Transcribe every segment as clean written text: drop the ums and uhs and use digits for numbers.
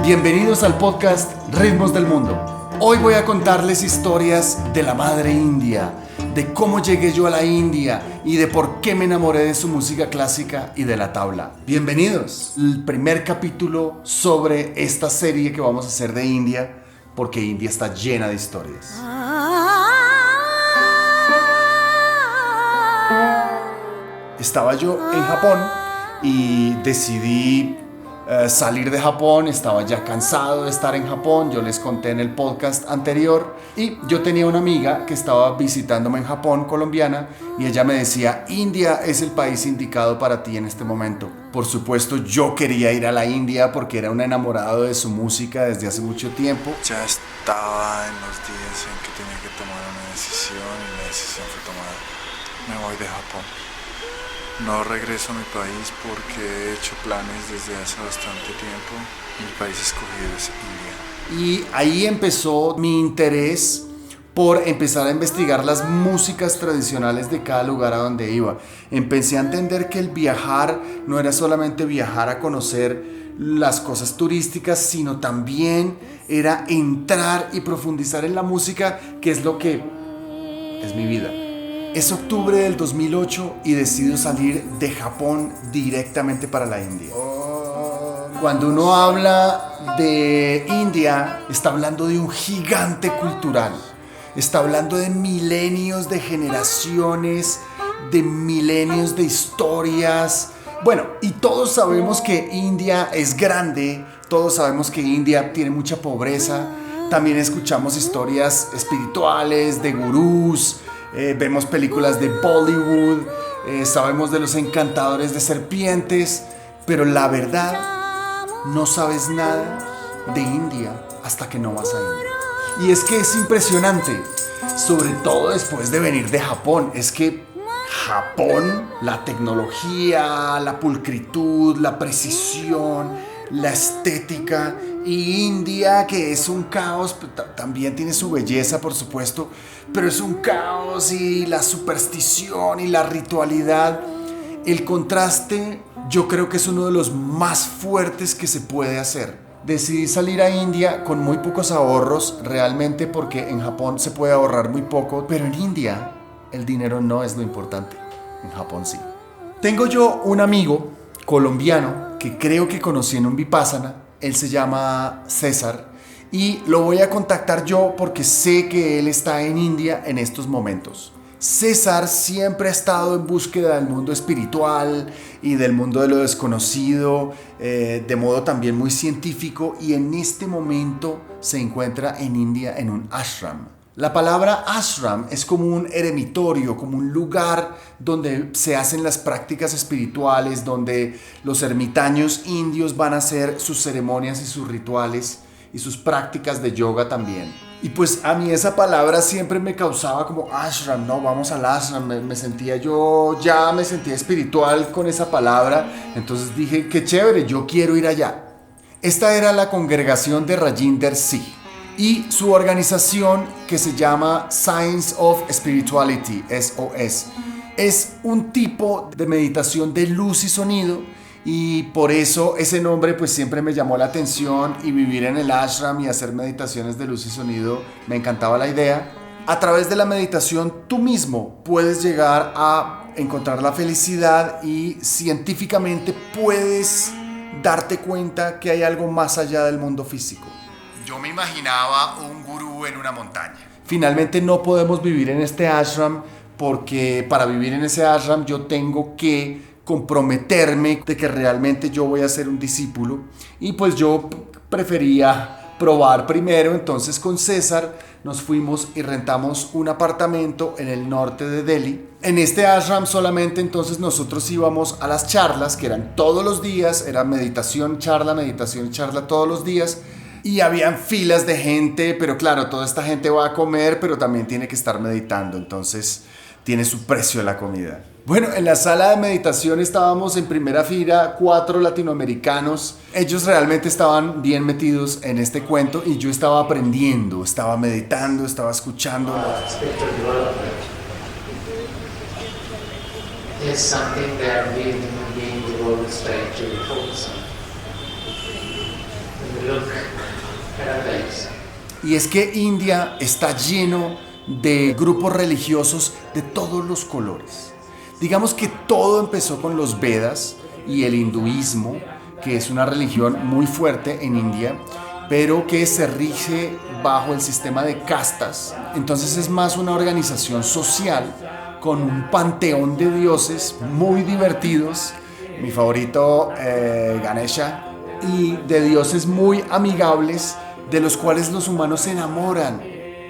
Bienvenidos al podcast Ritmos del Mundo. Hoy voy a contarles historias de la madre India, de cómo llegué yo a la India y de por qué me enamoré de su música clásica y de la tabla. Bienvenidos. El primer capítulo sobre esta serie que vamos a hacer de India, porque India está llena de historias. Estaba yo en Japón y decidí salir de Japón. Estaba ya cansado de estar en Japón. Yo les conté en el podcast anterior y yo tenía una amiga que estaba visitándome en Japón, colombiana, y ella me decía: India es el país indicado para ti en este momento. Por supuesto, yo quería ir a la India porque era un enamorado de su música desde hace mucho tiempo. Ya estaba en los días en que tenía que tomar una decisión y la decisión fue tomada. Me voy de Japón. No regreso a mi país porque he hecho planes desde hace bastante tiempo. Mi país escogido es India. Y ahí empezó mi interés por empezar a investigar las músicas tradicionales de cada lugar a donde iba. Empecé a entender que el viajar no era solamente viajar a conocer las cosas turísticas, sino también era entrar y profundizar en la música, que es lo que es mi vida. Es octubre del 2008 y decido salir de Japón directamente para la India. Cuando uno habla de India, está hablando de un gigante cultural. Está hablando de milenios de generaciones, de milenios de historias. Bueno, y todos sabemos que India es grande, todos sabemos que India tiene mucha pobreza. También escuchamos historias espirituales, de gurús. Vemos películas de Bollywood, sabemos de los encantadores de serpientes, pero la verdad, no sabes nada de India hasta que no vas a India. Y es que es impresionante, sobre todo después de venir de Japón. Es que Japón, la tecnología, la pulcritud, la precisión, la estética, y India, que es un caos, también tiene su belleza, por supuesto, pero es un caos, y la superstición y la ritualidad. El contraste, yo creo que es uno de los más fuertes que se puede hacer. Decidí salir a India con muy pocos ahorros, realmente, porque en Japón se puede ahorrar muy poco, pero en India el dinero no es lo importante. En Japón sí. Tengo yo un amigo colombiano que creo que conocí en un Vipassana. Él se llama César y lo voy a contactar yo porque sé que él está en India en estos momentos. César siempre ha estado en búsqueda del mundo espiritual y del mundo de lo desconocido, de modo también muy científico, y en este momento se encuentra en India en un ashram. La palabra ashram es como un eremitorio, como un lugar donde se hacen las prácticas espirituales, donde los ermitaños indios van a hacer sus ceremonias y sus rituales y sus prácticas de yoga también. Y pues a mí esa palabra siempre me causaba como ashram, ¿no? Vamos al ashram. Me sentía espiritual con esa palabra. Entonces dije, qué chévere, yo quiero ir allá. Esta era la congregación de Rajinder Singh y su organización, que se llama Science of Spirituality, SOS. Es un tipo de meditación de luz y sonido, y por eso ese nombre pues siempre me llamó la atención, y vivir en el ashram y hacer meditaciones de luz y sonido me encantaba la idea. A través de la meditación tú mismo puedes llegar a encontrar la felicidad, y científicamente puedes darte cuenta que hay algo más allá del mundo físico. Yo me imaginaba un gurú en una montaña. Finalmente no podemos vivir en este ashram, porque para vivir en ese ashram yo tengo que comprometerme de que realmente yo voy a ser un discípulo, y pues yo prefería probar primero. Entonces con César nos fuimos y rentamos un apartamento en el norte de Delhi. En este ashram solamente entonces nosotros íbamos a las charlas, que eran todos los días, era meditación, charla todos los días. Y habían filas de gente, pero claro, toda esta gente va a comer, pero también tiene que estar meditando, entonces tiene su precio la comida. Bueno, en la sala de meditación estábamos en primera fila 4 latinoamericanos. Ellos realmente estaban bien metidos en este cuento, y yo estaba aprendiendo, estaba meditando, estaba escuchando. Is something that we human beings will expect to be focused on. Y es que India está lleno de grupos religiosos de todos los colores. Digamos que todo empezó con los Vedas y el hinduismo, que es una religión muy fuerte en India, pero que se rige bajo el sistema de castas. Entonces es más una organización social con un panteón de dioses muy divertidos. Mi favorito, Ganesha, y de dioses muy amigables de los cuales los humanos se enamoran.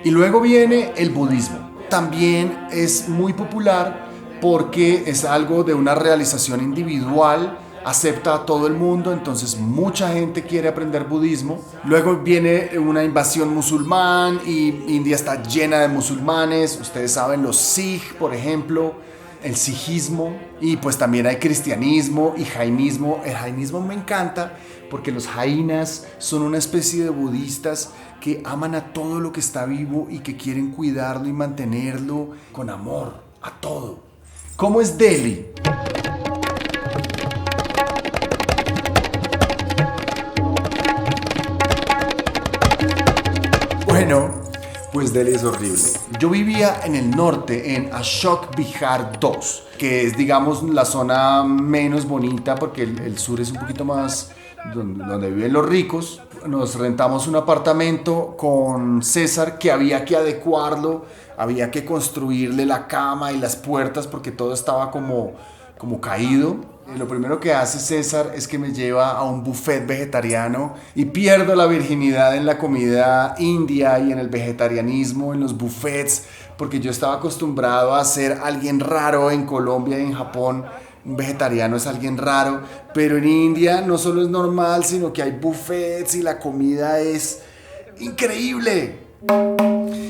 Y luego viene el budismo. También es muy popular porque es algo de una realización individual, acepta a todo el mundo, entonces mucha gente quiere aprender budismo. Luego viene una invasión musulmán y India está llena de musulmanes. Ustedes saben, los Sikh, por ejemplo, el sijismo, y pues también hay cristianismo y jainismo. El jainismo me encanta porque los jainas son una especie de budistas que aman a todo lo que está vivo y que quieren cuidarlo y mantenerlo con amor a todo. ¿Cómo es Delhi? Bueno, pues Delhi es horrible. Yo vivía en el norte, en Ashok Vihar 2, que es, digamos, la zona menos bonita porque el sur es un poquito más donde viven los ricos. Nos rentamos un apartamento con César que había que adecuarlo, había que construirle la cama y las puertas porque todo estaba como caído. Lo primero que hace César es que me lleva a un buffet vegetariano y pierdo la virginidad en la comida india y en el vegetarianismo, en los buffets, porque yo estaba acostumbrado a ser alguien raro en Colombia y en Japón. Un vegetariano es alguien raro, pero en India no solo es normal, sino que hay buffets y la comida es increíble.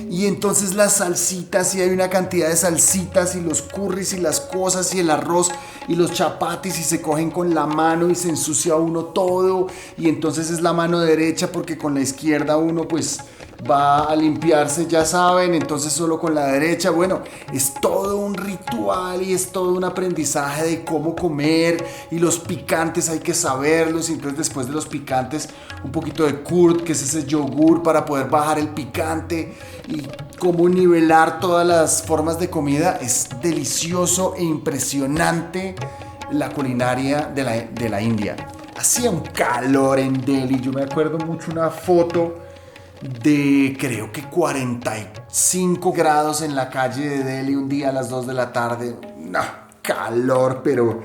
Y entonces las salsitas, y hay una cantidad de salsitas y los curries y las cosas y el arroz y los chapatis, y se cogen con la mano y se ensucia uno todo, y entonces es la mano derecha porque con la izquierda uno pues va a limpiarse, ya saben, entonces solo con la derecha. Bueno, es todo un ritual y es todo un aprendizaje de cómo comer, y los picantes hay que saberlos, y entonces después de los picantes un poquito de curd, que es ese yogur para poder bajar el picante, y cómo nivelar todas las formas de comida. Es delicioso e impresionante la culinaria de la India. Hacía un calor en Delhi, yo me acuerdo mucho una foto de creo que 45 grados en la calle de Delhi un día a las 2 de la tarde. No, calor, pero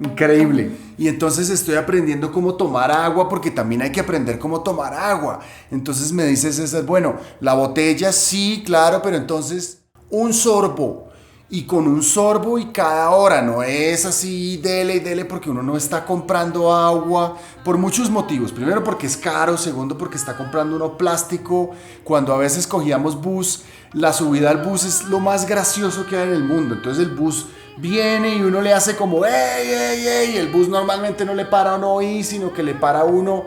increíble. Y entonces estoy aprendiendo cómo tomar agua, porque también hay que aprender cómo tomar agua. Entonces me dice César, bueno, la botella sí, claro, pero entonces un sorbo. Y con un sorbo y cada hora, no es así dele y dele, porque uno no está comprando agua por muchos motivos. Primero porque es caro, segundo porque está comprando uno plástico. Cuando a veces cogíamos bus, la subida al bus es lo más gracioso que hay en el mundo. Entonces el bus viene y uno le hace como ¡ey, ey, ey! El bus normalmente no le para a uno ahí, sino que le para a uno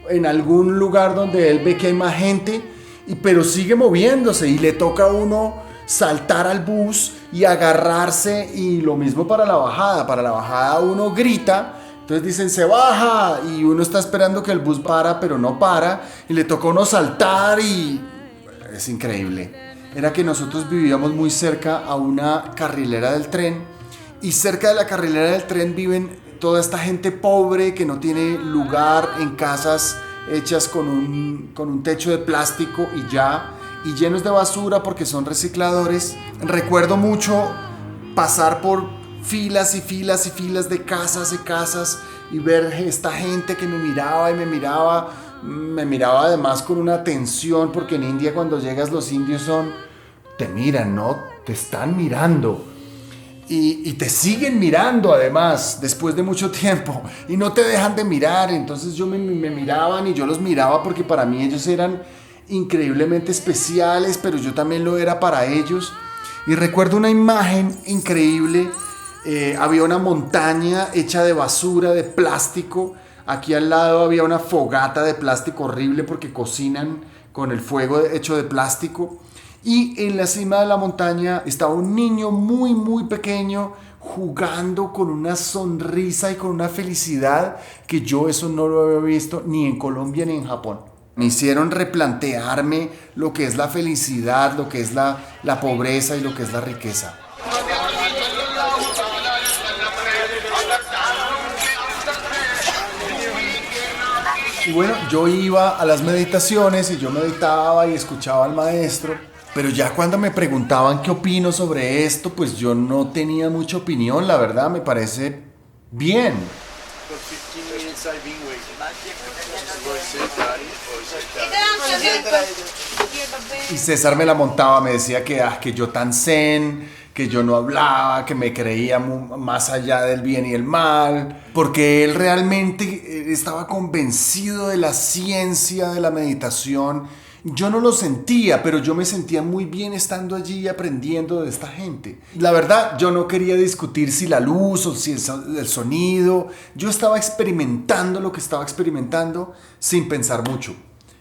en algún lugar donde él ve que hay más gente, pero sigue moviéndose y le toca a uno saltar al bus y agarrarse. Y lo mismo para la bajada uno grita, entonces dicen se baja y uno está esperando que el bus para, pero no para, y le toca a uno saltar, y es increíble. Era que nosotros vivíamos muy cerca a una carrilera del tren, y cerca de la carrilera del tren viven toda esta gente pobre que no tiene lugar en casas hechas con un techo de plástico y llenos de basura porque son recicladores. Recuerdo mucho pasar por filas y filas y filas de casas y ver esta gente que me miraba además con una atención, porque en India cuando llegas los indios te miran, ¿no? Te están mirando. Y te siguen mirando además después de mucho tiempo y no te dejan de mirar. Entonces me miraban y yo los miraba porque para mí ellos eran increíblemente especiales, pero yo también lo era para ellos. Y recuerdo una imagen increíble. Había una montaña hecha de basura, de plástico. Aquí al lado había una fogata de plástico horrible porque cocinan con el fuego hecho de plástico. Y en la cima de la montaña estaba un niño muy muy pequeño jugando con una sonrisa y con una felicidad que yo eso no lo había visto ni en Colombia ni en Japón. Me hicieron replantearme lo que es la felicidad, lo que es la pobreza y lo que es la riqueza. Y bueno, yo iba a las meditaciones y yo meditaba y escuchaba al maestro, pero ya cuando me preguntaban qué opino sobre esto, pues yo no tenía mucha opinión, la verdad, me parece bien. Y César me la montaba, me decía que yo tan zen, que yo no hablaba, que me creía más allá del bien y el mal, porque él realmente estaba convencido de la ciencia de la meditación. Yo no lo sentía, pero yo me sentía muy bien estando allí aprendiendo de esta gente. La verdad, yo no quería discutir si la luz o si el sonido. Yo estaba experimentando lo que estaba experimentando sin pensar mucho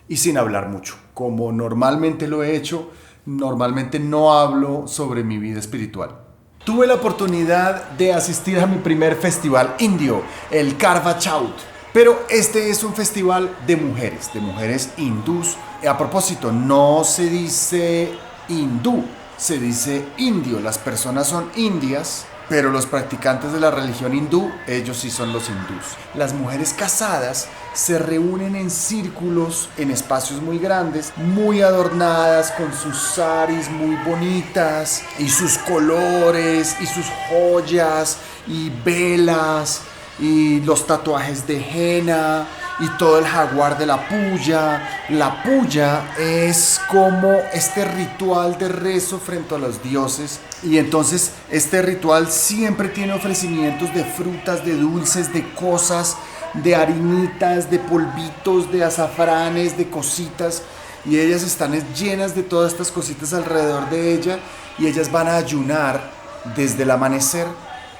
y sin hablar mucho. Como normalmente lo he hecho, normalmente no hablo sobre mi vida espiritual. Tuve la oportunidad de asistir a mi primer festival indio, el Karva Chauth. Pero este es un festival de mujeres hindús. A propósito, no se dice hindú, se dice indio. Las personas son indias, pero los practicantes de la religión hindú, ellos sí son los hindús. Las mujeres casadas se reúnen en círculos, en espacios muy grandes, muy adornadas, con sus saris muy bonitas, y sus colores, y sus joyas, y velas, y los tatuajes de henna y todo el jaguar de la puya. La puya es como este ritual de rezo frente a los dioses, y entonces este ritual siempre tiene ofrecimientos de frutas, de dulces, de cosas, de harinitas, de polvitos, de azafranes, de cositas, y ellas están llenas de todas estas cositas alrededor de ella, y ellas van a ayunar desde el amanecer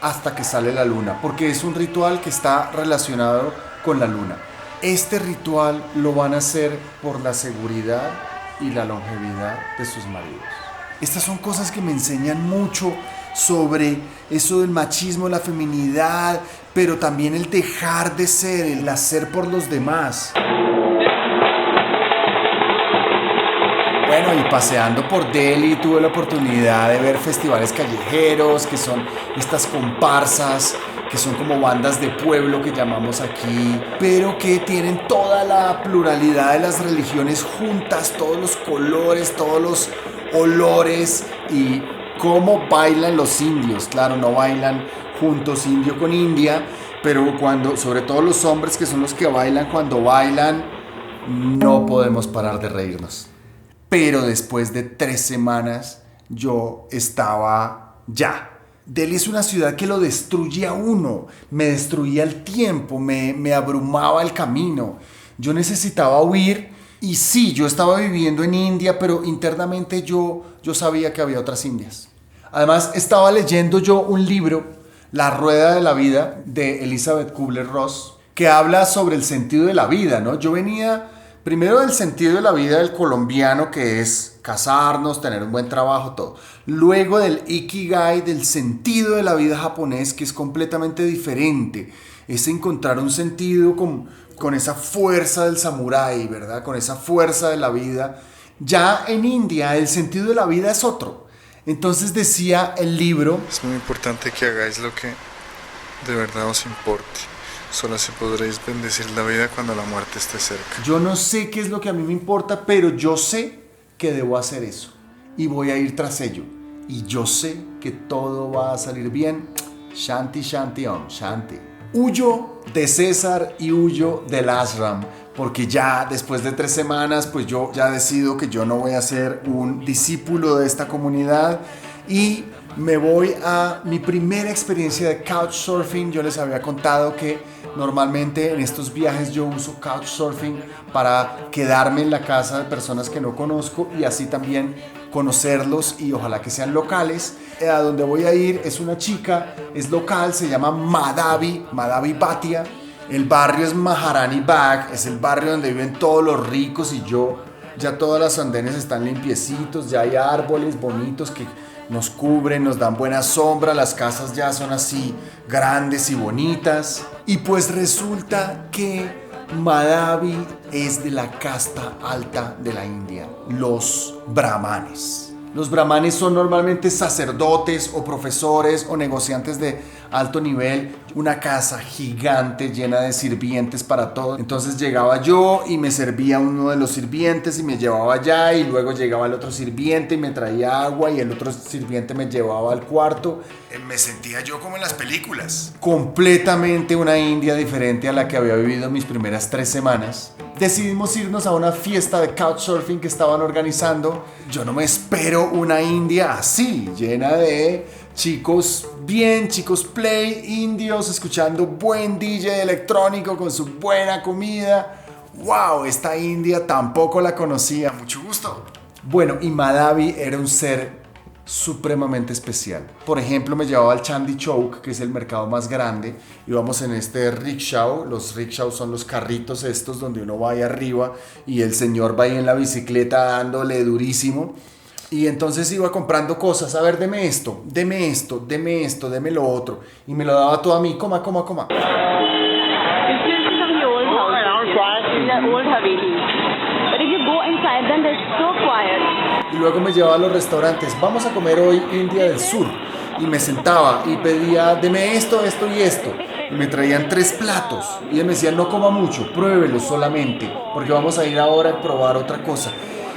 hasta que sale la luna, porque es un ritual que está relacionado con la luna. Este ritual lo van a hacer por la seguridad y la longevidad de sus maridos. Estas son cosas que me enseñan mucho sobre eso del machismo, la feminidad, pero también el dejar de ser, el hacer por los demás. Bueno, y paseando por Delhi tuve la oportunidad de ver festivales callejeros, que son estas comparsas, que son como bandas de pueblo que llamamos aquí, pero que tienen toda la pluralidad de las religiones juntas, todos los colores, todos los olores, y cómo bailan los indios. Claro, no bailan juntos indio con india, pero sobre todo los hombres, que son los que bailan, cuando bailan no podemos parar de reírnos. Pero después de 3 semanas yo estaba ya. Delhi es una ciudad que lo destruye a uno, me destruía el tiempo, me abrumaba el camino. Yo necesitaba huir, y sí, yo estaba viviendo en India, pero internamente yo sabía que había otras Indias. Además, estaba leyendo yo un libro, La Rueda de la Vida, de Elizabeth Kubler-Ross, que habla sobre el sentido de la vida, ¿no? Yo venía primero del sentido de la vida del colombiano, que es casarnos, tener un buen trabajo, todo. Luego del Ikigai, del sentido de la vida japonés, que es completamente diferente. Es encontrar un sentido con esa fuerza del samurái, ¿verdad? Con esa fuerza de la vida. Ya en India el sentido de la vida es otro. Entonces decía el libro: es muy importante que hagáis lo que de verdad os importe. Solo así podréis bendecir la vida cuando la muerte esté cerca. Yo no sé qué es lo que a mí me importa, pero yo sé que debo hacer eso. Y voy a ir tras ello. Y yo sé que todo va a salir bien. Shanti, Shanti, Om, Shanti. Huyo de César y huyo del ashram, porque ya después de 3 semanas, pues yo ya decido que yo no voy a ser un discípulo de esta comunidad, y me voy a mi primera experiencia de couchsurfing. Yo les había contado que normalmente en estos viajes yo uso couchsurfing para quedarme en la casa de personas que no conozco y así también conocerlos, y ojalá que sean locales. A donde voy a ir es una chica, es local, se llama Madhavi Bhatia. El barrio es Maharani Bagh, es el barrio donde viven todos los ricos, y ya todas las andenes están limpiecitos, ya hay árboles bonitos que nos cubren, nos dan buena sombra, las casas ya son así grandes y bonitas. Y pues resulta que Madhavi es de la casta alta de la India, los brahmanes. Los brahmanes son normalmente sacerdotes o profesores o negociantes de alto nivel, una casa gigante llena de sirvientes para todos. Entonces llegaba yo y me servía uno de los sirvientes y me llevaba allá, y luego llegaba el otro sirviente y me traía agua y el otro sirviente me llevaba al cuarto. Me sentía yo como en las películas. Completamente una India diferente a la que había vivido mis primeras 3 semanas. Decidimos irnos a una fiesta de couchsurfing que estaban organizando. Yo no me espero una India así, llena de chicos bien, chicos play, indios, escuchando buen DJ electrónico con su buena comida. ¡Wow! Esta India tampoco la conocía. Mucho gusto. Bueno, y Madhavi era un ser supremamente especial. Por ejemplo, me llevaba al Chandni Chowk, que es el mercado más grande. Íbamos en este rickshaw. Los rickshaws son los carritos estos donde uno va ahí arriba y el señor va ahí en la bicicleta dándole durísimo. Y entonces iba comprando cosas. A ver, deme esto, deme esto, deme esto, deme lo otro. Y me lo daba todo a mí. Coma, coma, coma. Y luego me llevaba a los restaurantes. Vamos a comer hoy India del Sur. Y me sentaba y pedía, deme esto, esto y esto. Y me traían 3 platos. Y él me decía, no coma mucho, pruébelo solamente, porque vamos a ir ahora a probar otra cosa.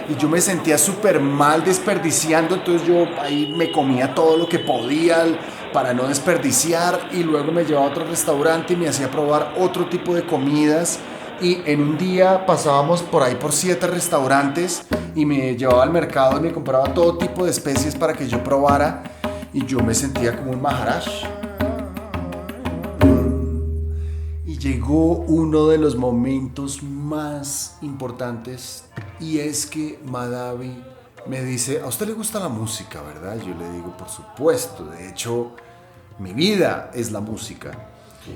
Y yo me sentía súper mal desperdiciando, entonces yo ahí me comía todo lo que podía para no desperdiciar. Y luego me llevaba a otro restaurante y me hacía probar otro tipo de comidas. Y en un día pasábamos por ahí por 7 restaurantes y me llevaba al mercado y me compraba todo tipo de especies para que yo probara. Y yo me sentía como un Maharaj. Y llegó uno de los momentos más importantes, y es que Madhavi me dice, ¿a usted le gusta la música, verdad? Yo le digo, por supuesto, de hecho, mi vida es la música.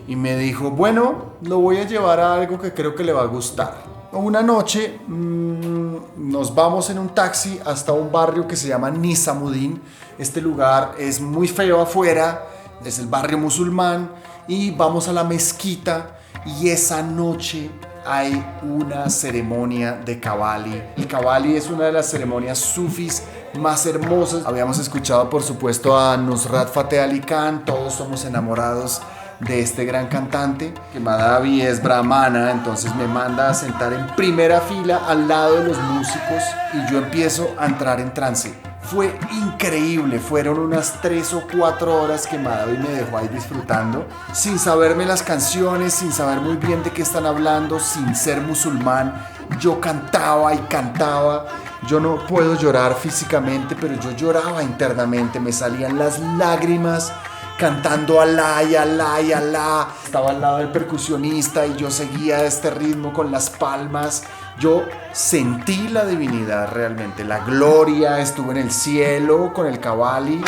Y me dijo, bueno, lo voy a llevar a algo que creo que le va a gustar. Una noche nos vamos en un taxi hasta un barrio que se llama Nizamuddin. Este lugar es muy feo afuera, es el barrio musulmán, y vamos a la mezquita, y esa noche hay una ceremonia de Qawwali. El Qawwali es una de las ceremonias sufis más hermosas. Habíamos escuchado, por supuesto, a Nusrat Fateh Ali Khan. Todos somos enamorados de este gran cantante, que Madhavi es brahmana, entonces me manda a sentar en primera fila al lado de los músicos y yo empiezo a entrar en trance. Fue increíble, fueron unas 3 o 4 horas que Madhavi me dejó ahí disfrutando, sin saberme las canciones, sin saber muy bien de qué están hablando, sin ser musulmán. Yo cantaba y cantaba. Yo no puedo llorar físicamente, pero yo lloraba internamente, me salían las lágrimas cantando Alá y Alá y Alá. Estaba al lado del percusionista y yo seguía este ritmo con las palmas. Yo sentí la divinidad realmente, la gloria. Estuve en el cielo con el Qawwali.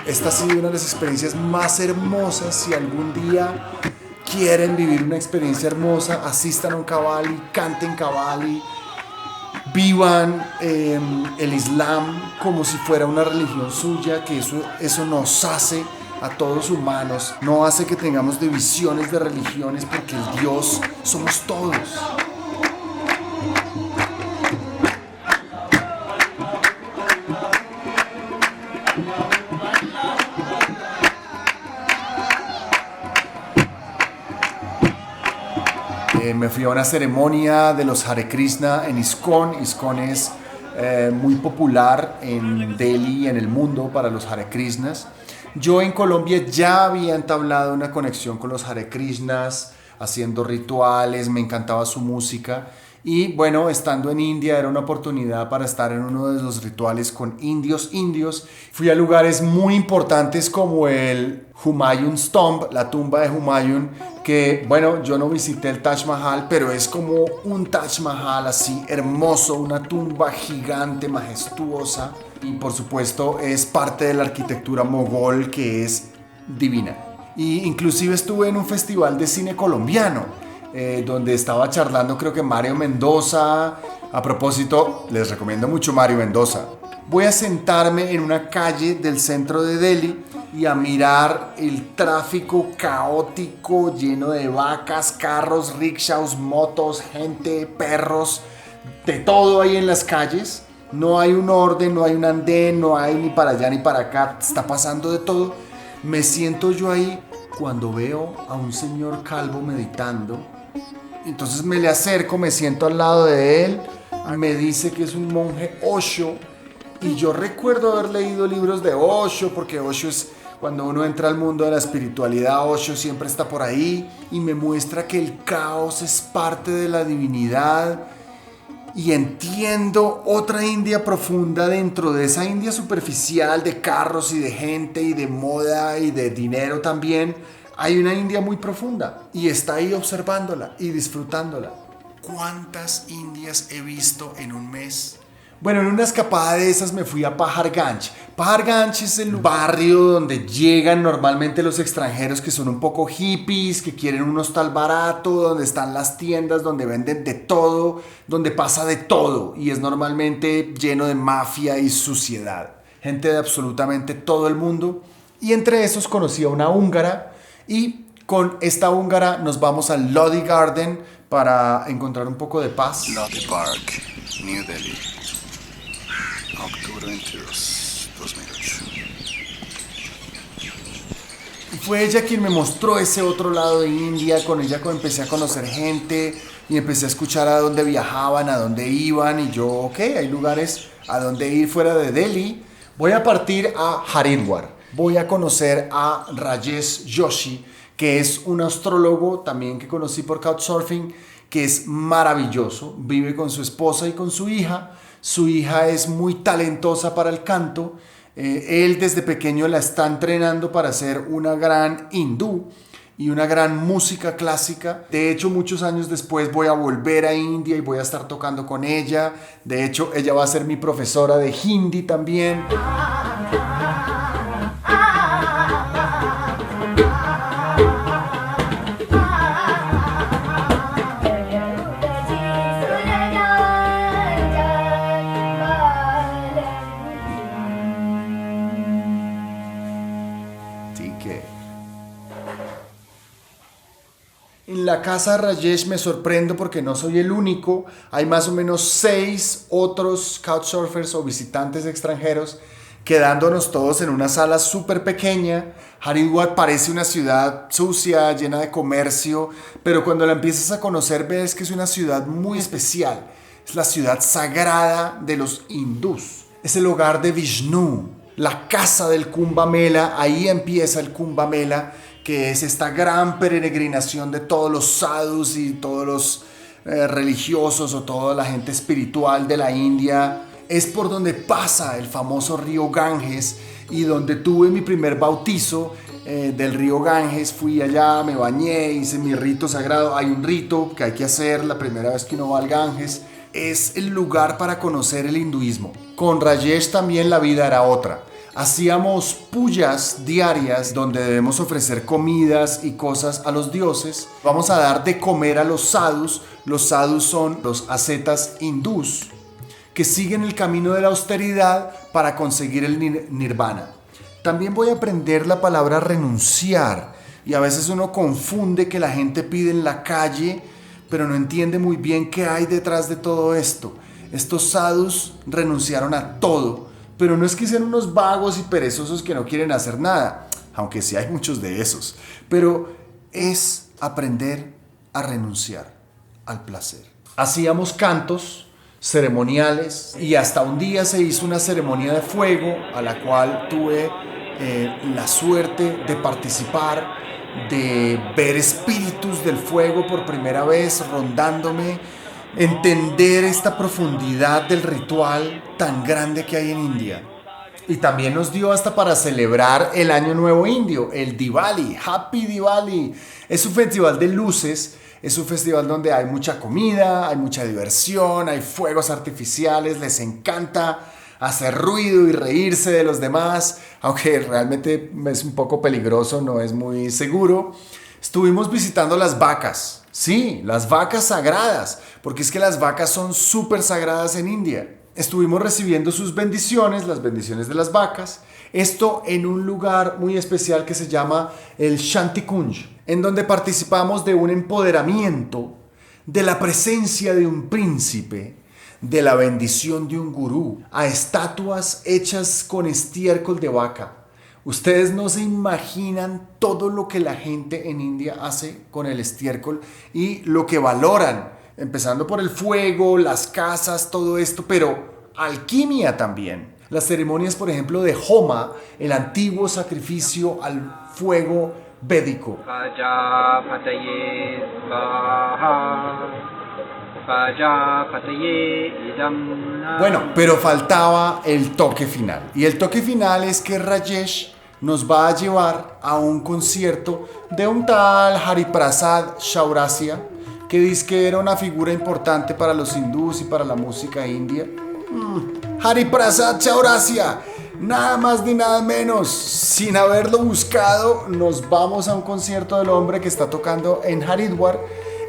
Y esta ha sido una de las experiencias más hermosas. Si algún día quieren vivir una experiencia hermosa, asistan a un Qawwali, canten Qawwali, vivan el Islam como si fuera una religión suya, que eso nos hace a todos humanos, no hace que tengamos divisiones de religiones, porque el Dios somos todos. Me fui a una ceremonia de los Hare Krishna en ISKCON. ISKCON es muy popular en Delhi y en el mundo para los Hare Krishnas. Yo en Colombia ya había entablado una conexión con los Hare Krishnas, haciendo rituales, me encantaba su música. Y bueno, estando en India era una oportunidad para estar en uno de los rituales con indios. Fui a lugares muy importantes como el Humayun's Tomb, la tumba de Humayun, que bueno, yo no visité el Taj Mahal, pero es como un Taj Mahal así hermoso, una tumba gigante, majestuosa, y por supuesto es parte de la arquitectura mogol, que es divina. Y inclusive estuve en un festival de cine colombiano, donde estaba charlando creo que Mario Mendoza. A propósito, les recomiendo mucho Mario Mendoza. Voy a sentarme en una calle del centro de Delhi y a mirar el tráfico caótico lleno de vacas, carros, rickshaws, motos, gente, perros, de todo ahí en las calles. No hay un orden, no hay un andén, no hay ni para allá ni para acá, está pasando de todo. Me siento yo ahí cuando veo a un señor calvo meditando. Entonces me le acerco, me siento al lado de él, me dice que es un monje Osho. Y yo recuerdo haber leído libros de Osho, porque Osho es, cuando uno entra al mundo de la espiritualidad, Osho siempre está por ahí y me muestra que el caos es parte de la divinidad. Y entiendo otra India profunda dentro de esa India superficial de carros y de gente y de moda y de dinero también. Hay una India muy profunda y está ahí observándola y disfrutándola. ¿Cuántas Indias he visto en un mes? Bueno, en una escapada de esas me fui a Paharganj. Paharganj es el barrio donde llegan normalmente los extranjeros que son un poco hippies, que quieren un hostal barato, donde están las tiendas, donde venden de todo, donde pasa de todo y es normalmente lleno de mafia y suciedad. Gente de absolutamente todo el mundo. Y entre esos conocí a una húngara y con esta húngara nos vamos al Lodi Garden para encontrar un poco de paz. Lodi Park, New Delhi. Octubre 22, 2008. Y fue ella quien me mostró ese otro lado de India. Con ella empecé a conocer gente y empecé a escuchar a dónde viajaban, a dónde iban. Y yo, ok, hay lugares a dónde ir fuera de Delhi. Voy a partir a Haridwar. Voy a conocer a Rajesh Joshi, que es un astrólogo también que conocí por Couchsurfing, que es maravilloso. Vive con su esposa y con su hija. Su hija es muy talentosa para el canto. Él desde pequeño la está entrenando para ser una gran hindú y una gran música clásica. De hecho, muchos años después voy a volver a India y voy a estar tocando con ella. De hecho, ella va a ser mi profesora de hindi también. En la casa de Rajesh me sorprendo porque no soy el único. Hay más o menos 6 otros couchsurfers o visitantes extranjeros quedándonos todos en una sala súper pequeña. Haridwar parece una ciudad sucia, llena de comercio, pero cuando la empiezas a conocer ves que es una ciudad muy especial. Es la ciudad sagrada de los hindús. Es el hogar de Vishnu, la casa del Kumbh Mela. Ahí empieza el Kumbh Mela, que es esta gran peregrinación de todos los sadhus y todos los religiosos o toda la gente espiritual de la India. Es por donde pasa el famoso río Ganges y donde tuve mi primer bautizo del río Ganges. Fui allá, me bañé, hice mi rito sagrado. Hay un rito que hay que hacer la primera vez que uno va al Ganges. Es el lugar para conocer el hinduismo. Con Rajesh también la vida era otra. Hacíamos puyas diarias donde debemos ofrecer comidas y cosas a los dioses. Vamos a dar de comer a los sadhus. Los sadhus son los ascetas hindús que siguen el camino de la austeridad para conseguir el nirvana. También voy a aprender la palabra renunciar. Y a veces uno confunde que la gente pide en la calle, pero no entiende muy bien qué hay detrás de todo esto. Estos sadhus renunciaron a todo. Pero no es que sean unos vagos y perezosos que no quieren hacer nada, aunque sí hay muchos de esos. Pero es aprender a renunciar al placer. Hacíamos cantos ceremoniales y hasta un día se hizo una ceremonia de fuego a la cual tuve la suerte de participar, de ver espíritus del fuego por primera vez rondándome, entender esta profundidad del ritual tan grande que hay en India. Y también nos dio hasta para celebrar el Año Nuevo Indio, el Diwali, Happy Diwali. Es un festival de luces, es un festival donde hay mucha comida, hay mucha diversión, hay fuegos artificiales, les encanta. hacer ruido y reírse de los demás, aunque realmente es un poco peligroso, no es muy seguro. Estuvimos visitando las vacas, sí, las vacas sagradas, porque es que las vacas son súper sagradas en India. Estuvimos recibiendo sus bendiciones, las bendiciones de las vacas, esto en un lugar muy especial que se llama el Shanti Kunj, en donde participamos de un empoderamiento, de la presencia de un príncipe, de la bendición de un gurú, a estatuas hechas con estiércol de vaca. Ustedes no se imaginan todo lo que la gente en India hace con el estiércol y lo que valoran, empezando por el fuego, las casas, todo esto, pero alquimia también. Las ceremonias, por ejemplo, de Homa, el antiguo sacrificio al fuego védico. Bueno, pero faltaba el toque final. Y el toque final es que Rajesh nos va a llevar a un concierto de un tal Hariprasad Chaurasia, que dice que era una figura importante para los hindús y para la música india. Hariprasad Chaurasia, nada más ni nada menos. Sin haberlo buscado, nos vamos a un concierto del hombre que está tocando en Haridwar.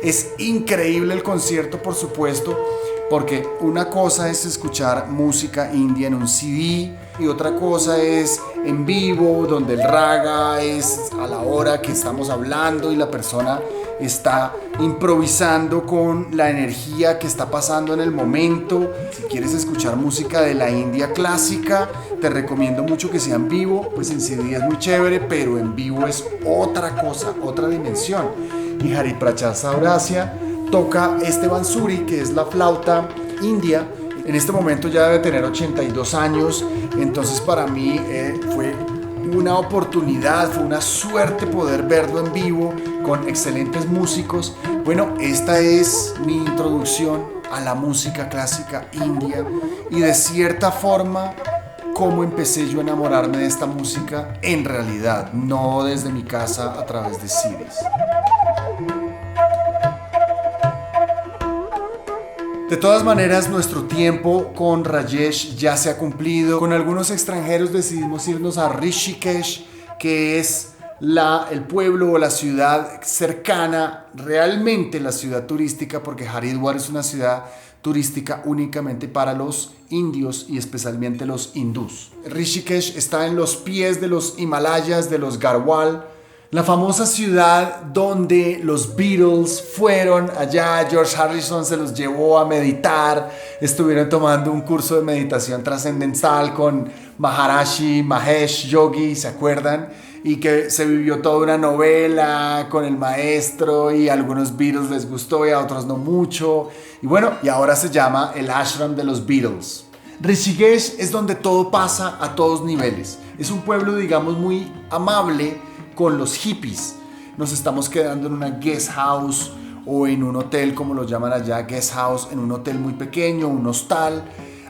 Es increíble el concierto, por supuesto, porque una cosa es escuchar música india en un CD y otra cosa es en vivo, donde el raga es a la hora que estamos hablando y la persona está improvisando con la energía que está pasando en el momento. Si quieres escuchar música de la India clásica, te recomiendo mucho que sea en vivo, pues en CD es muy chévere, pero en vivo es otra cosa, otra dimensión. Y Hariprasad Chaurasia toca este bansuri, que es la flauta india. En este momento ya debe tener 82 años, entonces para mí fue una oportunidad, fue una suerte poder verlo en vivo con excelentes músicos. Bueno, esta es mi introducción a la música clásica india y de cierta forma cómo empecé yo a enamorarme de esta música en realidad, no desde mi casa a través de CDs. De todas maneras, nuestro tiempo con Rajesh ya se ha cumplido. Con algunos extranjeros decidimos irnos a Rishikesh, que es el pueblo o la ciudad cercana, realmente la ciudad turística, porque Haridwar es una ciudad turística únicamente para los indios y especialmente los hindús. Rishikesh está en los pies de los Himalayas, de los Garhwal, la famosa ciudad donde los Beatles fueron allá. George Harrison se los llevó a meditar, estuvieron tomando un curso de meditación trascendental con Maharishi Mahesh Yogi, ¿se acuerdan? Y que se vivió toda una novela con el maestro y a algunos Beatles les gustó y a otros no mucho. Y bueno, y ahora se llama el ashram de los Beatles. Rishikesh es donde todo pasa a todos niveles. Es un pueblo, digamos, muy amable con los hippies. Nos estamos quedando en una guest house o en un hotel, como lo llaman allá, guest house, en un hotel muy pequeño, un hostal.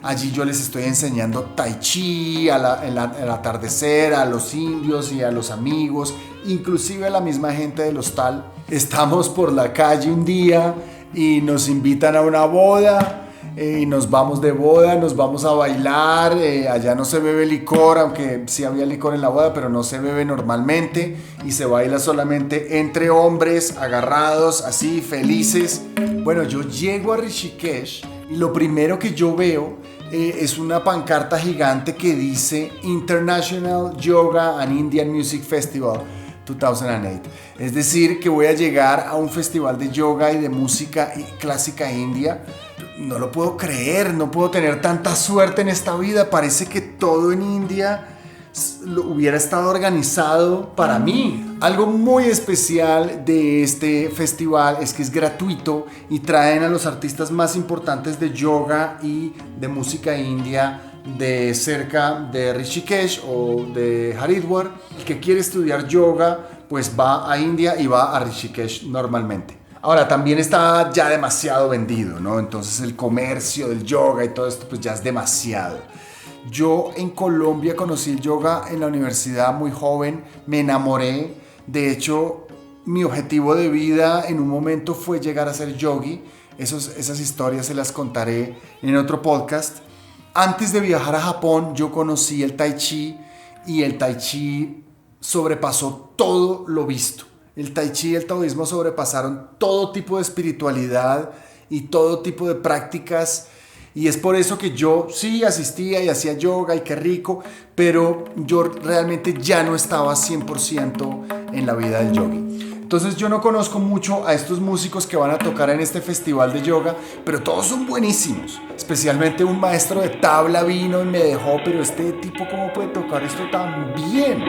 Allí yo les estoy enseñando tai chi, el atardecer, a los indios y a los amigos, inclusive a la misma gente del hostal. Estamos por la calle un día y nos invitan a una boda. Y nos vamos de boda, nos vamos a bailar, allá no se bebe licor, aunque sí había licor en la boda, pero no se bebe normalmente y se baila solamente entre hombres, agarrados, así, felices. Bueno, yo llego a Rishikesh y lo primero que yo veo es una pancarta gigante que dice International Yoga and Indian Music Festival 2008. Es decir, que voy a llegar a un festival de yoga y de música clásica india. No lo puedo creer, no puedo tener tanta suerte en esta vida. Parece que todo en India hubiera estado organizado para mí. Algo muy especial de este festival es que es gratuito y traen a los artistas más importantes de yoga y de música india de cerca de Rishikesh o de Haridwar. El que quiere estudiar yoga pues va a India y va a Rishikesh normalmente. Ahora, también está ya demasiado vendido, ¿no? Entonces el comercio del yoga y todo esto pues ya es demasiado. Yo en Colombia conocí el yoga en la universidad muy joven, me enamoré. De hecho, mi objetivo de vida en un momento fue llegar a ser yogi. Esas historias se las contaré en otro podcast. Antes de viajar a Japón, yo conocí el Tai Chi y el Tai Chi sobrepasó todo lo visto. El Tai Chi y el taoísmo sobrepasaron todo tipo de espiritualidad y todo tipo de prácticas. Y es por eso que yo sí asistía y hacía yoga y qué rico, pero yo realmente ya no estaba 100% en la vida del yogi. Entonces yo no conozco mucho a estos músicos que van a tocar en este festival de yoga, pero todos son buenísimos. Especialmente un maestro de tabla vino y me dejó, pero este tipo ¿cómo puede tocar esto tan bien?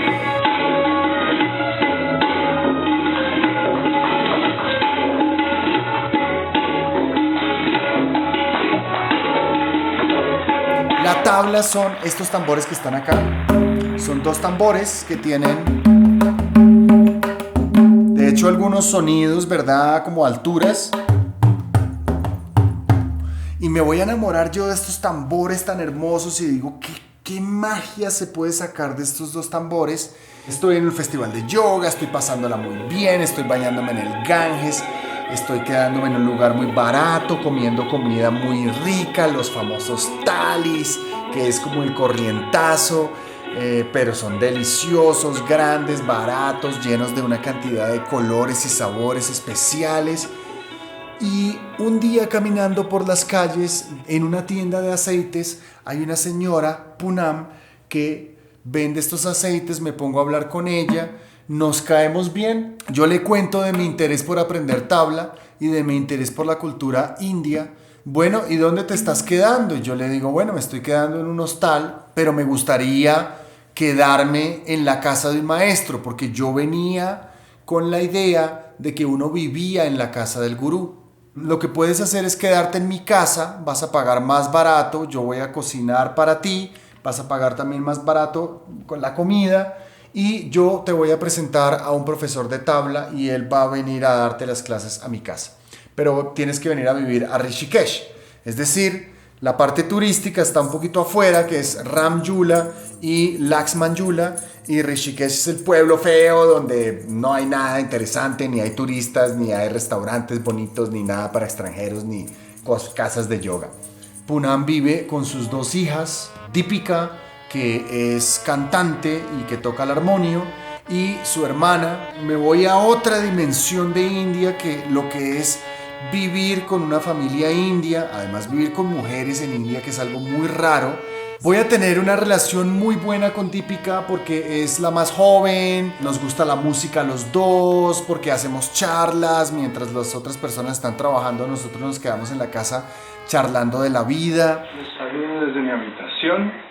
La tabla son estos tambores que están acá. Son 2 tambores que tienen, de hecho, algunos sonidos, ¿verdad? Como alturas. Y me voy a enamorar yo de estos tambores tan hermosos y digo, ¿qué magia se puede sacar de estos 2 tambores? Estoy en el festival de yoga, estoy pasándola muy bien, estoy bañándome en el Ganges. Estoy quedándome en un lugar muy barato, comiendo comida muy rica, los famosos thalis, que es como el corrientazo, pero son deliciosos, grandes, baratos, llenos de una cantidad de colores y sabores especiales. Y un día caminando por las calles, en una tienda de aceites, hay una señora, Punam, que vende estos aceites, me pongo a hablar con ella. Nos caemos bien, yo le cuento de mi interés por aprender tabla y de mi interés por la cultura india. Bueno, ¿y dónde te estás quedando? Y yo le digo, bueno, me estoy quedando en un hostal, pero me gustaría quedarme en la casa de un maestro, porque yo venía con la idea de que uno vivía en la casa del gurú. Lo que puedes hacer es quedarte en mi casa, vas a pagar más barato, yo voy a cocinar para ti, vas a pagar también más barato con la comida. Y yo te voy a presentar a un profesor de tabla y él va a venir a darte las clases a mi casa. Pero tienes que venir a vivir a Rishikesh. Es decir, la parte turística está un poquito afuera, que es Ramyula y Laxmanyula. Y Rishikesh es el pueblo feo donde no hay nada interesante, ni hay turistas, ni hay restaurantes bonitos, ni nada para extranjeros, ni casas de yoga. Punam vive con sus 2 hijas, Deepika, que es cantante y que toca el armonio, y su hermana. Me voy a otra dimensión de India, que lo que es vivir con una familia india, además vivir con mujeres en India, que es algo muy raro. Voy a tener una relación muy buena con Deepika porque es la más joven, nos gusta la música los 2, porque hacemos charlas mientras las otras personas están trabajando, nosotros nos quedamos en la casa charlando de la vida. Les saludo desde mi habitación.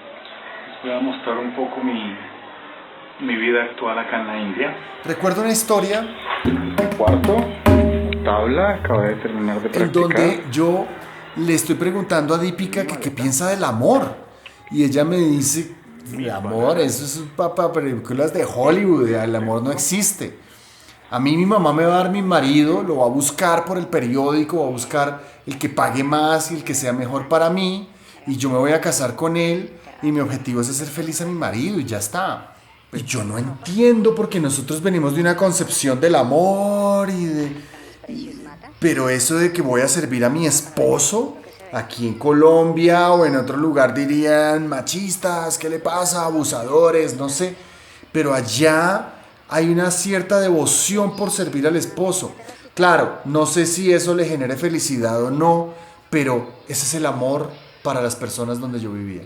Voy a mostrar un poco mi vida actual acá en la India. Recuerdo una historia. Mi cuarto, tabla, acabé de terminar de practicar. En donde yo le estoy preguntando a Deepika que qué piensa del amor. Y ella me dice, el amor, eso es para películas de Hollywood, el amor no existe. A mí mi mamá me va a dar mi marido, lo va a buscar por el periódico, va a buscar el que pague más y el que sea mejor para mí. Y yo me voy a casar con él. Y mi objetivo es hacer feliz a mi marido y ya está. Y yo no entiendo porque nosotros venimos de una concepción del amor pero eso de que voy a servir a mi esposo, aquí en Colombia o en otro lugar dirían machistas, ¿qué le pasa? Abusadores, no sé. Pero allá hay una cierta devoción por servir al esposo. Claro, no sé si eso le genere felicidad o no, pero ese es el amor para las personas donde yo vivía.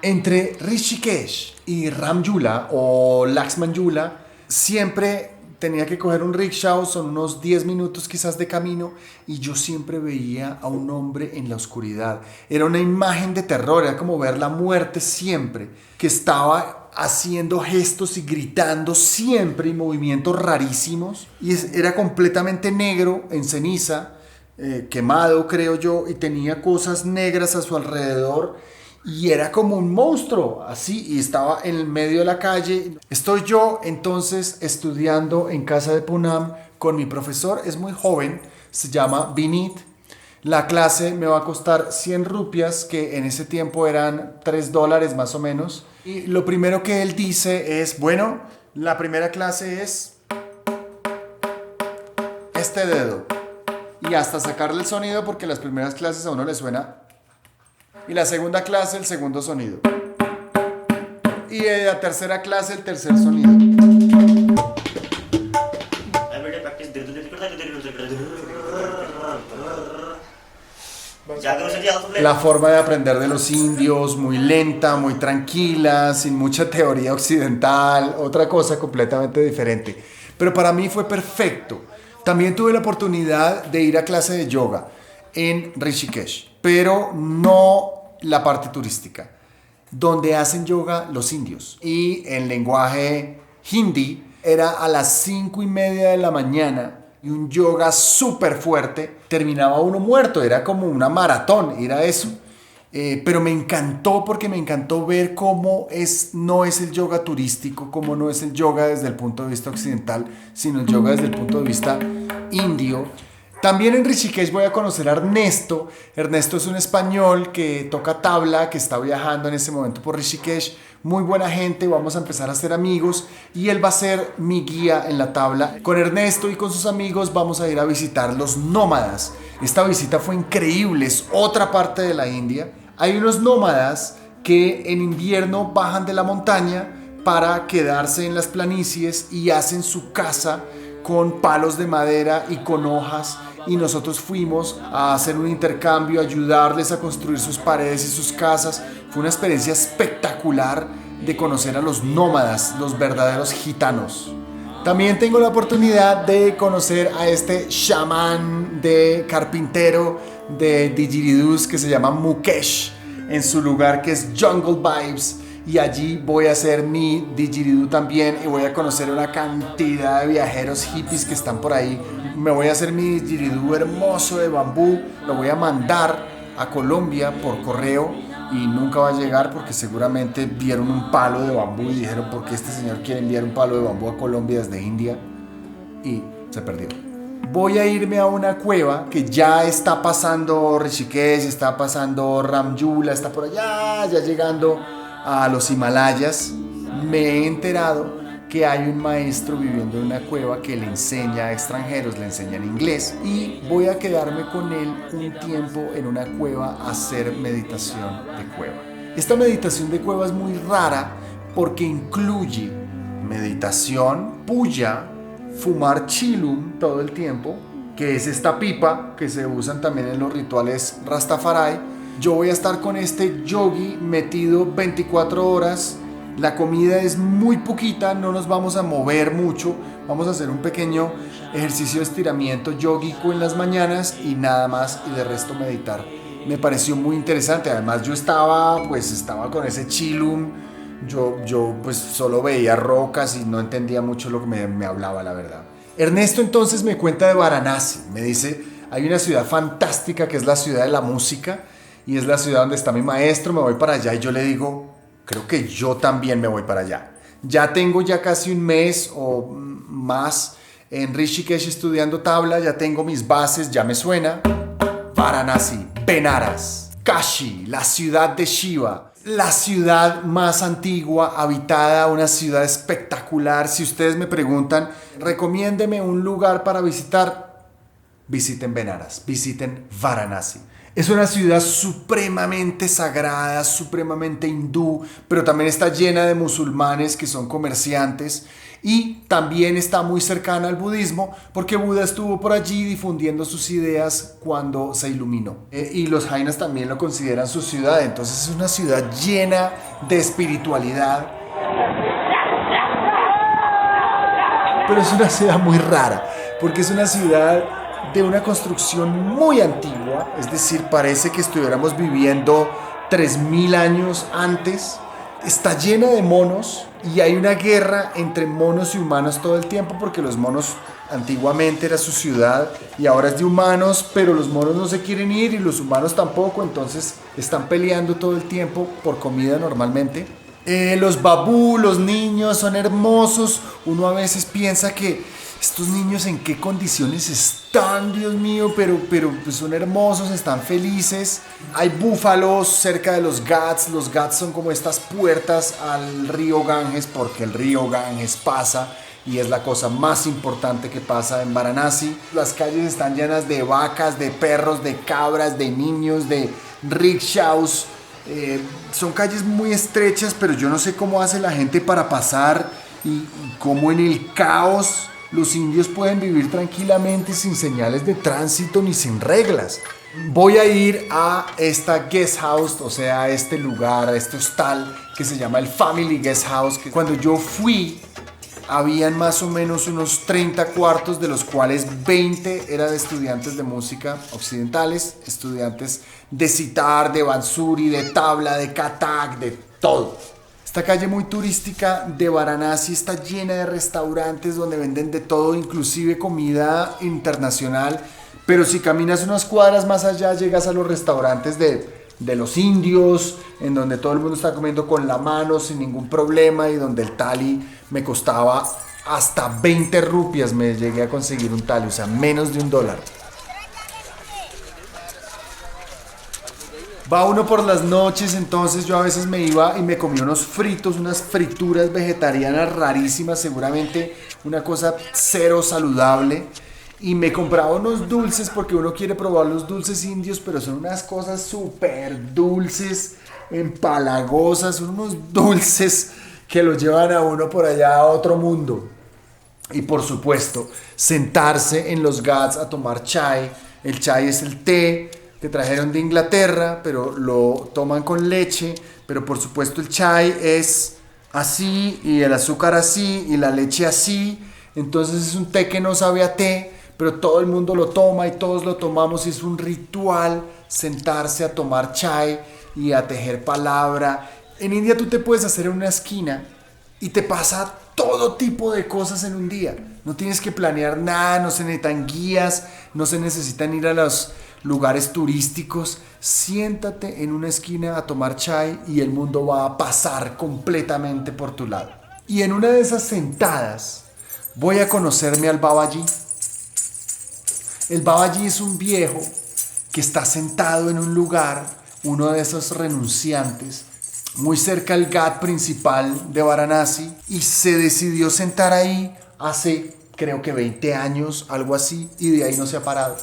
Entre Rishikesh y Ramyula o Laxmanyula siempre tenía que coger un rickshaw, son unos 10 minutos quizás de camino, y yo siempre veía a un hombre en la oscuridad. Era una imagen de terror, era como ver la muerte siempre, que estaba haciendo gestos y gritando siempre y movimientos rarísimos, y era completamente negro, en ceniza, quemado creo yo, y tenía cosas negras a su alrededor. Y era como un monstruo, así, y estaba en el medio de la calle. Estoy yo entonces estudiando en casa de Punam con mi profesor, es muy joven, se llama Vinit. La clase me va a costar 100 rupias, que en ese tiempo eran $3 más o menos. Y lo primero que él dice es, bueno, la primera clase es este dedo. Y hasta sacarle el sonido, porque las primeras clases a uno le suena y la segunda clase el segundo sonido. Y en la tercera clase el tercer sonido. La forma de aprender de los indios, muy lenta, muy tranquila, sin mucha teoría occidental, otra cosa completamente diferente. Pero para mí fue perfecto. También tuve la oportunidad de ir a clase de yoga en Rishikesh, pero no la parte turística, donde hacen yoga los indios. Y en lenguaje hindi era a las 5:30 de la mañana y un yoga súper fuerte. Terminaba uno muerto, era como una maratón, era eso. Pero me encantó porque me encantó ver cómo no es el yoga turístico, cómo no es el yoga desde el punto de vista occidental, sino el yoga desde el punto de vista indio. También en Rishikesh voy a conocer a Ernesto. Ernesto es un español que toca tabla, que está viajando en este momento por Rishikesh. Muy buena gente, vamos a empezar a ser amigos y él va a ser mi guía en la tabla. Con Ernesto y con sus amigos vamos a ir a visitar los nómadas. Esta visita fue increíble, es otra parte de la India. Hay unos nómadas que en invierno bajan de la montaña para quedarse en las planicies y hacen su casa con palos de madera y con hojas, y nosotros fuimos a hacer un intercambio, a ayudarles a construir sus paredes y sus casas. Fue una experiencia espectacular de conocer a los nómadas, los verdaderos gitanos. También tengo la oportunidad de conocer a este chamán de carpintero de didgeridoos que se llama Mukesh, en su lugar que es Jungle Vibes. Y allí voy a hacer mi didgeridoo también y voy a conocer una cantidad de viajeros hippies que están por ahí. Me voy a hacer mi didgeridoo hermoso de bambú, lo voy a mandar a Colombia por correo y nunca va a llegar porque seguramente vieron un palo de bambú y dijeron: ¿por qué este señor quiere enviar un palo de bambú a Colombia desde India? Y se perdió. Voy a irme a una cueva que ya está pasando Rishikesh, está pasando Ramyula, está por allá, ya llegando a los Himalayas. Me he enterado que hay un maestro viviendo en una cueva que le enseña a extranjeros, le enseña en inglés, y voy a quedarme con él un tiempo en una cueva a hacer meditación de cueva. Esta meditación de cueva es muy rara porque incluye meditación, puya, fumar chilum todo el tiempo, que es esta pipa que se usan también en los rituales Rastafari. Yo voy a estar con este yogi metido 24 horas. La comida es muy poquita, no nos vamos a mover mucho. Vamos a hacer un pequeño ejercicio de estiramiento yógico en las mañanas y nada más, y de resto meditar. Me pareció muy interesante. Además yo estaba con ese chilum. Yo pues solo veía rocas y no entendía mucho lo que me hablaba, la verdad. Ernesto entonces me cuenta de Varanasi. Me dice: hay una ciudad fantástica que es la ciudad de la música y es la ciudad donde está mi maestro, me voy para allá. Y yo le digo: creo que yo también me voy para allá. Ya tengo casi un mes o más en Rishikesh estudiando tabla, ya tengo mis bases, ya me suena. Varanasi, Benaras, Kashi, la ciudad de Shiva, la ciudad más antigua habitada, una ciudad espectacular. Si ustedes me preguntan, recomiéndeme un lugar para visitar, visiten Benaras, visiten Varanasi. Es una ciudad supremamente sagrada, supremamente hindú, pero también está llena de musulmanes que son comerciantes, y también está muy cercana al budismo porque Buda estuvo por allí difundiendo sus ideas cuando se iluminó. Y los jainas también lo consideran su ciudad, entonces es una ciudad llena de espiritualidad. Pero es una ciudad muy rara porque es una ciudad de una construcción muy antigua, es decir, parece que estuviéramos viviendo 3000 años antes. Está llena de monos y hay una guerra entre monos y humanos todo el tiempo porque los monos antiguamente era su ciudad y ahora es de humanos, pero los monos no se quieren ir y los humanos tampoco, entonces están peleando todo el tiempo por comida normalmente. Los babú, los niños son hermosos. Uno a veces piensa que estos niños en qué condiciones están, Dios mío, pero pues son hermosos, están felices. Hay búfalos cerca de los Ghats. Los Ghats son como estas puertas al río Ganges porque el río Ganges pasa y es la cosa más importante que pasa en Varanasi. Las calles están llenas de vacas, de perros, de cabras, de niños, de rickshaws, Son calles muy estrechas, pero yo no sé cómo hace la gente para pasar y cómo en el caos los indios pueden vivir tranquilamente sin señales de tránsito ni sin reglas. Voy a ir a esta guest house, o sea, a este lugar, a este hostal que se llama el Family Guest House, que cuando yo fui habían más o menos unos 30 cuartos, de los cuales 20 eran de estudiantes de música occidentales, estudiantes de sitar, de bansuri, de tabla, de kathak, de todo. Esta calle muy turística de Varanasi está llena de restaurantes donde venden de todo, inclusive comida internacional. Pero si caminas unas cuadras más allá, llegas a los restaurantes de los indios, en donde todo el mundo está comiendo con la mano sin ningún problema y donde el thali me costaba hasta 20 rupias. Me llegué a conseguir un thali, o sea, menos de $1. Va uno por las noches, entonces yo a veces me iba y me comía unos fritos, unas frituras vegetarianas rarísimas, seguramente una cosa cero saludable. Y me compraba unos dulces porque uno quiere probar los dulces indios, pero son unas cosas súper dulces, empalagosas, son unos dulces que lo llevan a uno por allá a otro mundo. Y por supuesto, sentarse en los ghats a tomar chai. El chai es el té que trajeron de Inglaterra, pero lo toman con leche. Pero por supuesto el chai es así, y el azúcar así, y la leche así. Entonces es un té que no sabe a té, pero todo el mundo lo toma y todos lo tomamos, y es un ritual sentarse a tomar chai y a tejer palabra. En India tú te puedes hacer en una esquina y te pasa todo tipo de cosas en un día. No tienes que planear nada, no se necesitan guías, no se necesitan ir a los lugares turísticos. Siéntate en una esquina a tomar chai y el mundo va a pasar completamente por tu lado. Y en una de esas sentadas voy a conocerme al Babaji. El Babaji es un viejo que está sentado en un lugar, uno de esos renunciantes, muy cerca al ghat principal de Varanasi, y se decidió sentar ahí hace creo que 20 años, algo así, y de ahí no se ha parado.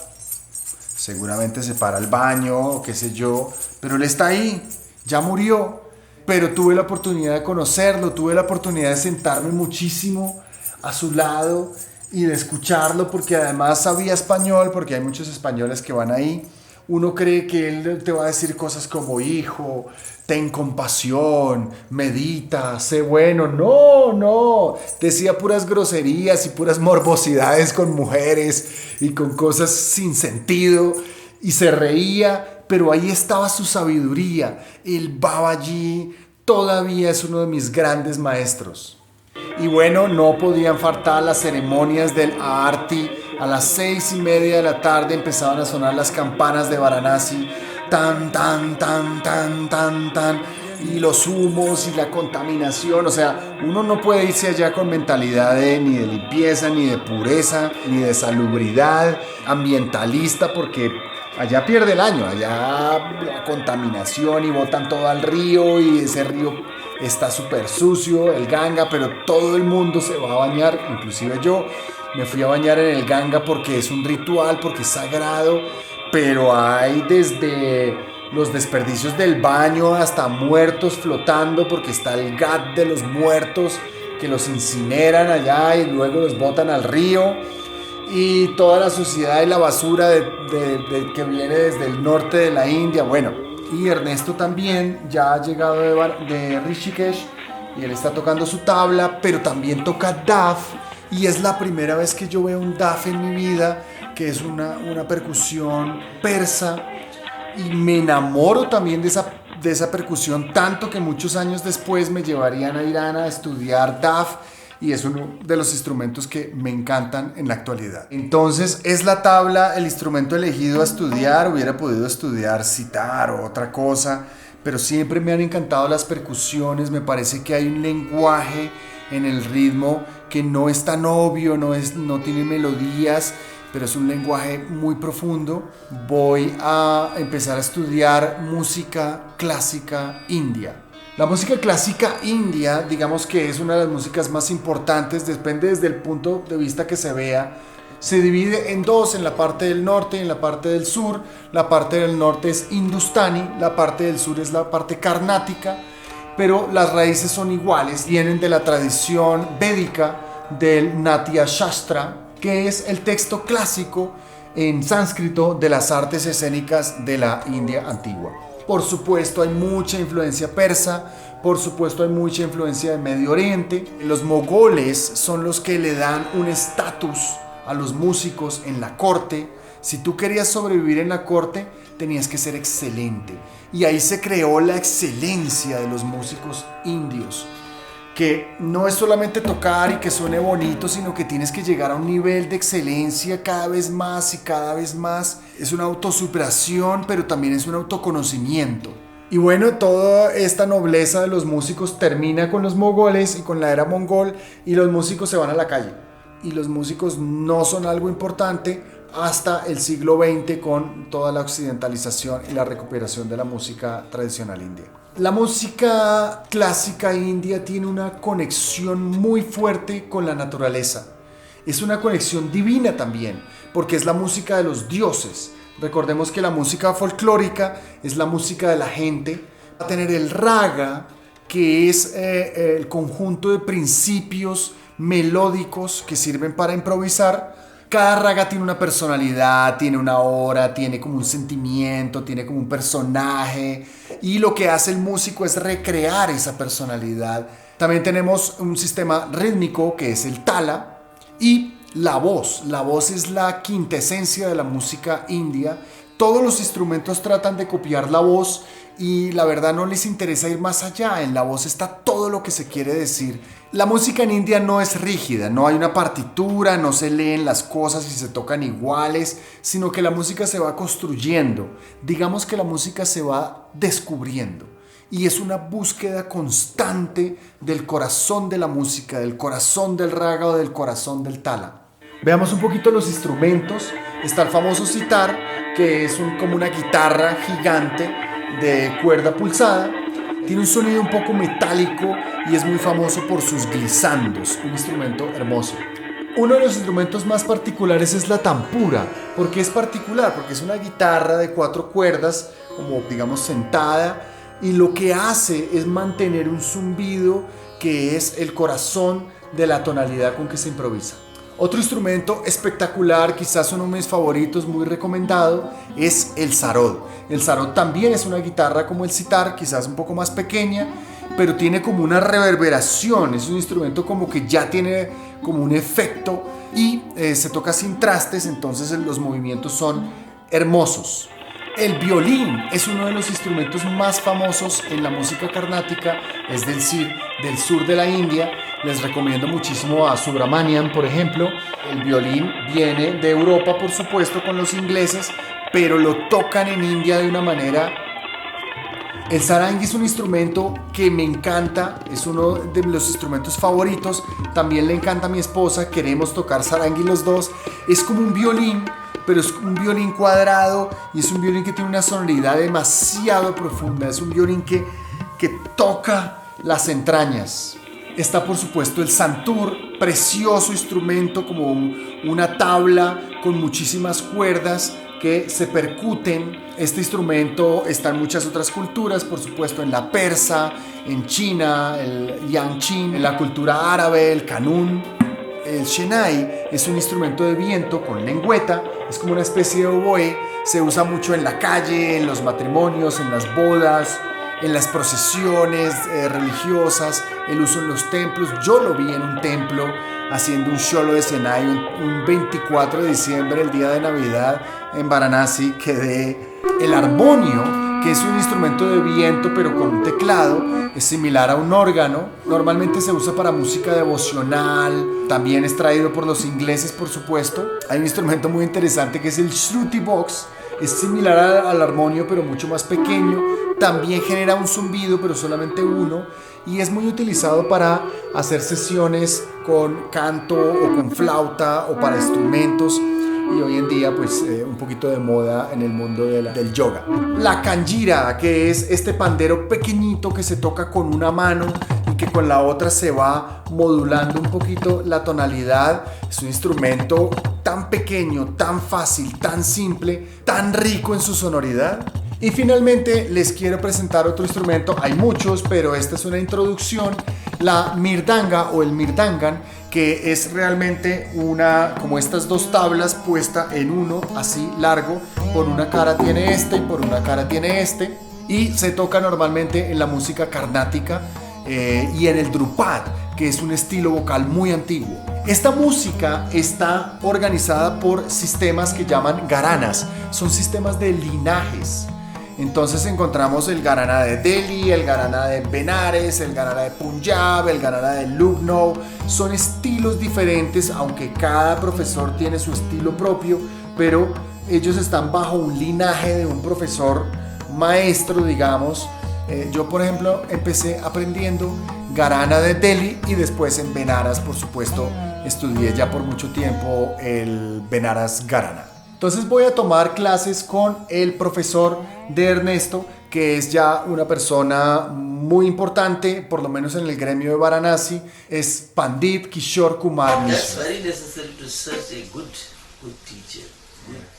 Seguramente se para al baño o qué sé yo, pero él está ahí, ya murió, pero tuve la oportunidad de conocerlo, tuve la oportunidad de sentarme muchísimo a su lado y de escucharlo, porque además sabía español, porque hay muchos españoles que van ahí. Uno cree que él te va a decir cosas como: hijo, ten compasión, medita, sé bueno. No, decía puras groserías y puras morbosidades con mujeres y con cosas sin sentido, y se reía, pero ahí estaba su sabiduría. El Babaji todavía es uno de mis grandes maestros. Y bueno, no podían faltar las ceremonias del Aarti. A las 6:30 de la tarde empezaban a sonar las campanas de Varanasi. Tan, tan, tan, tan, tan, tan. Y los humos y la contaminación. O sea, uno no puede irse allá con mentalidad ni de limpieza, ni de pureza, ni de salubridad ambientalista, porque allá pierde el año. Allá la contaminación, y botan todo al río, y ese río está súper sucio, el Ganga, pero todo el mundo se va a bañar, inclusive yo me fui a bañar en el Ganga porque es un ritual, porque es sagrado, pero hay desde los desperdicios del baño hasta muertos flotando, porque está el Ghat de los muertos que los incineran allá y luego los botan al río, y toda la suciedad y la basura que viene desde el norte de la India. Bueno, y Ernesto también ya ha llegado de Rishikesh, y él está tocando su tabla, pero también toca daf, y es la primera vez que yo veo un daf en mi vida, que es una percusión persa, y me enamoro también de esa percusión, tanto que muchos años después me llevarían a Irán a estudiar daf, y es uno de los instrumentos que me encantan en la actualidad. Entonces es la tabla el instrumento elegido a estudiar. Hubiera podido estudiar sitar o otra cosa, pero siempre me han encantado las percusiones. Me parece que hay un lenguaje en el ritmo que no es tan obvio, no tiene melodías, pero es un lenguaje muy profundo. Voy a empezar a estudiar música clásica india. La música clásica india, digamos que es una de las músicas más importantes, depende desde el punto de vista que se vea, Se divide en dos, en la parte del norte y en la parte del sur. La parte del norte es hindustani, la parte del sur es la parte carnática, pero las raíces son iguales, vienen de la tradición védica del Natya Shastra, que es el texto clásico en sánscrito de las artes escénicas de la India antigua. Por supuesto hay mucha influencia persa, por supuesto hay mucha influencia del Medio Oriente. Los mogoles son los que le dan un estatus a los músicos en la corte. Si tú querías sobrevivir en la corte, tenías que ser excelente. Y ahí se creó la excelencia de los músicos indios, que no es solamente tocar y que suene bonito, sino que tienes que llegar a un nivel de excelencia cada vez más y cada vez más. Es una autosuperación, pero también es un autoconocimiento. Y bueno, toda esta nobleza de los músicos termina con los mogoles y con la era mongol, y los músicos se van a la calle. Y los músicos no son algo importante hasta el siglo XX, con toda la occidentalización y la recuperación de la música tradicional india. La música clásica india tiene una conexión muy fuerte con la naturaleza. Es una conexión divina también, porque es la música de los dioses. Recordemos que la música folclórica es la música de la gente. Va a tener el raga, que es el conjunto de principios melódicos que sirven para improvisar. Cada raga tiene una personalidad, tiene una hora, tiene como un sentimiento, tiene como un personaje, y lo que hace el músico es recrear esa personalidad. También tenemos un sistema rítmico que es el tala, y la voz. La voz es la quintesencia de la música india. Todos los instrumentos tratan de copiar la voz, y la verdad no les interesa ir más allá. En la voz está todo lo que se quiere decir. La música en India no es rígida, no hay una partitura, no se leen las cosas y se tocan iguales, sino que la música se va construyendo. Digamos que la música se va descubriendo, y es una búsqueda constante del corazón de la música, del corazón del raga o del corazón del tala. Veamos un poquito los instrumentos. Está el famoso sitar, que es como una guitarra gigante de cuerda pulsada. Tiene un sonido un poco metálico y es muy famoso por sus glisandos, un instrumento hermoso. Uno de los instrumentos más particulares es la tampura. ¿Por qué es particular? Porque es una guitarra de 4 cuerdas, como digamos sentada, y lo que hace es mantener un zumbido que es el corazón de la tonalidad con que se improvisa. Otro instrumento espectacular, quizás uno de mis favoritos, muy recomendado, es el sarod. El sarod también es una guitarra como el sitar, quizás un poco más pequeña, pero tiene como una reverberación. Es un instrumento como que ya tiene como un efecto, y se toca sin trastes, entonces los movimientos son hermosos. El violín es uno de los instrumentos más famosos en la música carnática, es decir, del sur de la India. Les recomiendo muchísimo a Subramanian, por ejemplo. El violín viene de Europa, por supuesto, con los ingleses, pero lo tocan en India de una manera. El sarangi es un instrumento que me encanta, es uno de los instrumentos favoritos. También le encanta a mi esposa, queremos tocar sarangi los dos. Es como un violín, pero es un violín cuadrado, y es un violín que tiene una sonoridad demasiado profunda. Es un violín que toca las entrañas. Está por supuesto el santur, precioso instrumento, como una tabla con muchísimas cuerdas que se percuten. Este instrumento está en muchas otras culturas, por supuesto en la persa, en China, el yangqin, en la cultura árabe, el kanun. El shenai es un instrumento de viento con lengüeta, es como una especie de oboe, se usa mucho en la calle, en los matrimonios, en las bodas, en las procesiones religiosas, el uso en los templos. Yo lo vi en un templo haciendo un sholo de Senai un 24 de diciembre, el día de Navidad, en Varanasi. El armonio, que es un instrumento de viento pero con un teclado, es similar a un órgano. Normalmente se usa para música devocional, también es traído por los ingleses, por supuesto. Hay un instrumento muy interesante que es el shruti box. Es similar al armonio pero mucho más pequeño. También genera un zumbido pero solamente uno, y es muy utilizado para hacer sesiones con canto o con flauta o para instrumentos, y hoy en día pues un poquito de moda en el mundo del yoga. La kanjira, que es este pandero pequeñito que se toca con una mano y que con la otra se va modulando un poquito la tonalidad, es un instrumento tan pequeño, tan fácil, tan simple, tan rico en su sonoridad. Y finalmente les quiero presentar otro instrumento, hay muchos, pero esta es una introducción, la mirdanga o el mirdangan, que es realmente como estas dos tablas puesta en uno, así largo, por una cara tiene este y por una cara tiene este, y se toca normalmente en la música carnática y en el drupad, que es un estilo vocal muy antiguo. Esta música está organizada por sistemas que llaman gharanas, son sistemas de linajes. Entonces encontramos el gharana de Delhi, el gharana de Benares, el gharana de Punjab, el gharana de Lucknow. Son estilos diferentes, aunque cada profesor tiene su estilo propio, pero ellos están bajo un linaje de un profesor maestro, digamos. Yo, por ejemplo, empecé aprendiendo gharana de Delhi y después en Benaras, por supuesto, estudié ya por mucho tiempo el Benaras Gharana. Entonces voy a tomar clases con el profesor de Ernesto, que es ya una persona muy importante, por lo menos en el gremio de Varanasi, es Pandit Kishore Kumar Mishra.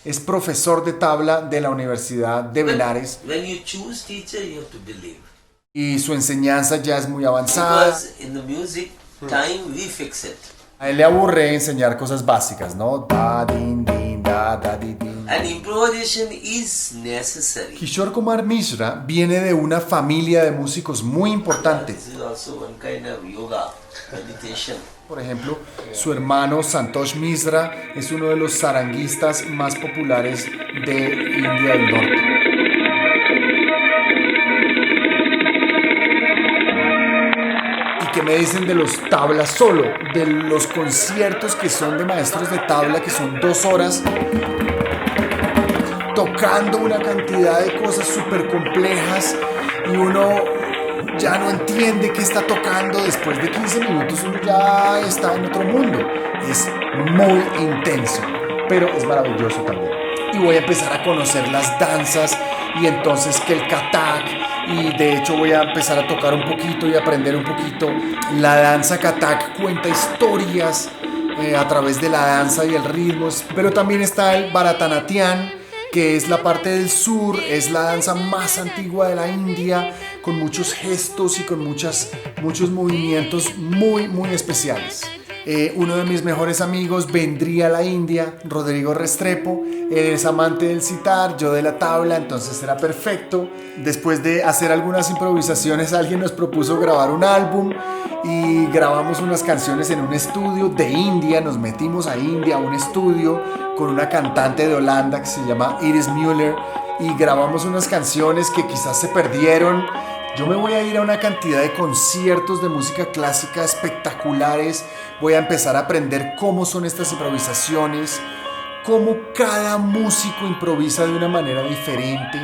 Es profesor de tabla de la Universidad de Benares. Y su enseñanza ya es muy avanzada. A él le aburre enseñar cosas básicas, ¿no? Da, din, din, da, di, din. And improvisation is necessary. Kishore Kumar Mishra viene de una familia de músicos muy importante. This is also one kind of yoga, meditation. Por ejemplo, su hermano Santosh Mishra es uno de los saranguistas más populares de India del Norte. ¿Qué me dicen de los tablas solo? De los conciertos que son de maestros de tabla, que son 2 horas tocando una cantidad de cosas súper complejas y uno ya no entiende qué está tocando. Después de 15 minutos uno ya está en otro mundo. Es muy intenso, pero es maravilloso también. Y voy a empezar a conocer las danzas y entonces que el Kathak, y de hecho voy a empezar a tocar un poquito y aprender un poquito. La danza Kathak cuenta historias a través de la danza y el ritmo, pero también está el Bharatanatyam, que es la parte del sur, es la danza más antigua de la India, con muchos gestos y con muchos movimientos muy, muy especiales. Uno de mis mejores amigos vendría a la India, Rodrigo Restrepo. Él es amante del sitar, yo de la tabla, entonces era perfecto. Después de hacer algunas improvisaciones, alguien nos propuso grabar un álbum y grabamos unas canciones en un estudio de India. Nos metimos a India, a un estudio con una cantante de Holanda que se llama Iris Müller, y grabamos unas canciones que quizás se perdieron. Yo me voy a ir a una cantidad de conciertos de música clásica espectaculares. Voy a empezar a aprender cómo son estas improvisaciones, cómo cada músico improvisa de una manera diferente,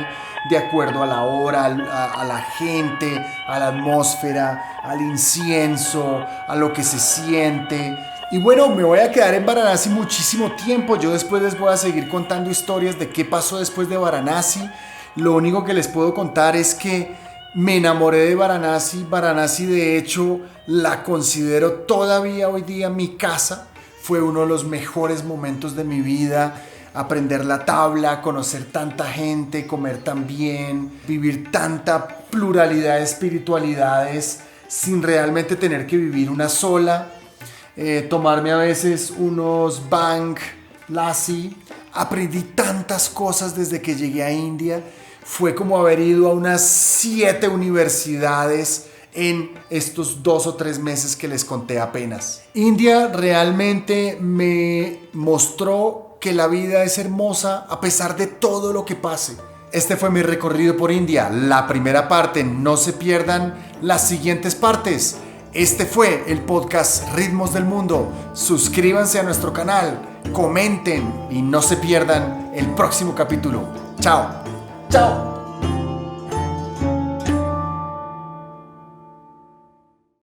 de acuerdo a la hora, a la gente, a la atmósfera, al incienso, a lo que se siente. Y bueno, me voy a quedar en Varanasi muchísimo tiempo. Yo después les voy a seguir contando historias de qué pasó después de Varanasi. Lo único que les puedo contar es que me enamoré de Varanasi. Varanasi, de hecho, la considero todavía hoy día mi casa. Fue uno de los mejores momentos de mi vida. Aprender la tabla, conocer tanta gente, comer tan bien, vivir tanta pluralidad de espiritualidades sin realmente tener que vivir una sola. Tomarme a veces unos Bang Lassi. Aprendí tantas cosas desde que llegué a India. Fue como haber ido a unas 7 universidades en estos 2 o 3 meses que les conté apenas. India realmente me mostró que la vida es hermosa a pesar de todo lo que pase. Este fue mi recorrido por India, la primera parte. No se pierdan las siguientes partes. Este fue el podcast Ritmos del Mundo. Suscríbanse a nuestro canal, comenten y no se pierdan el próximo capítulo. Chao. Chao.